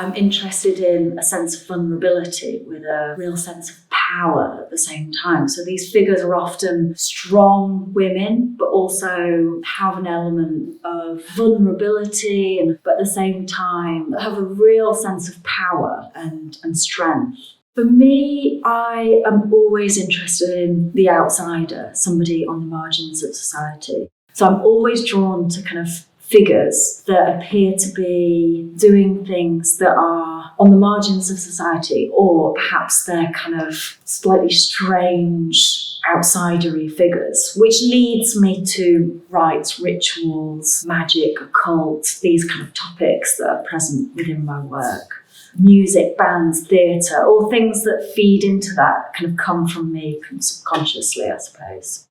I'm interested in a sense of vulnerability with a real sense of power at the same time. So these figures are often strong women, but also have an element of vulnerability, but at the same time have a real sense of power and strength. For me, I am always interested in the outsider, somebody on the margins of society. So I'm always drawn to kind of figures that appear to be doing things that are on the margins of society, or perhaps they're kind of slightly strange, outsidery figures, which leads me to rites, rituals, magic, occult, these kind of topics that are present within my work. Music, bands, theatre, all things that feed into that kind of come from me subconsciously, I suppose.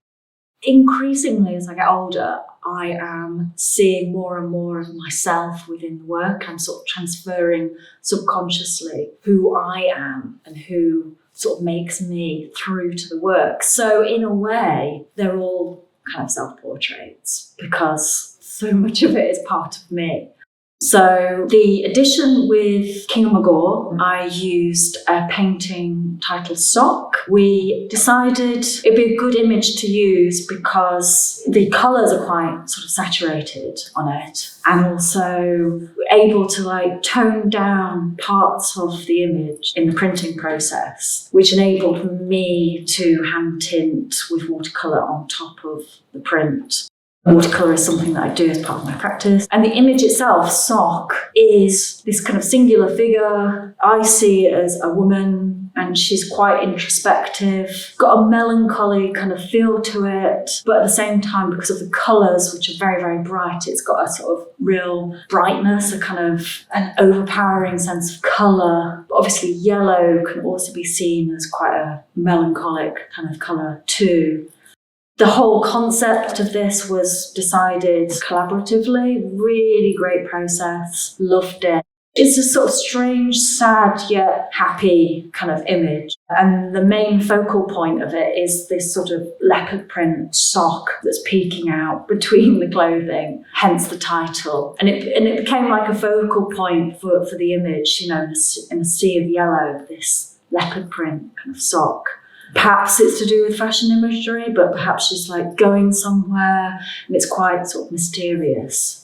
Increasingly, as I get older, I am seeing more and more of myself within the work. I'm sort of transferring subconsciously who I am and who sort of makes me through to the work. So in a way, they're all kind of self-portraits because so much of it is part of me. So the edition with King of Magor, I used a painting titled Sock. We decided it'd be a good image to use because the colours are quite sort of saturated on it, and also able to tone down parts of the image in the printing process, which enabled me to hand tint with watercolour on top of the print. Watercolour is something that I do as part of my practice. And the image itself, Sock, is this kind of singular figure. I see it as a woman, and she's quite introspective, got a melancholy kind of feel to it, but at the same time, because of the colours, which are very, very bright, it's got a sort of real brightness, a kind of an overpowering sense of colour. But obviously yellow can also be seen as quite a melancholic kind of colour too. The whole concept of this was decided collaboratively, really great process, loved it. It's a sort of strange, sad yet happy kind of image. And the main focal point of it is this sort of leopard print sock that's peeking out between the clothing, hence the title. And it became like a focal point for the image, in a sea of yellow, this leopard print kind of sock. Perhaps it's to do with fashion imagery, but perhaps she's going somewhere and it's quite sort of mysterious.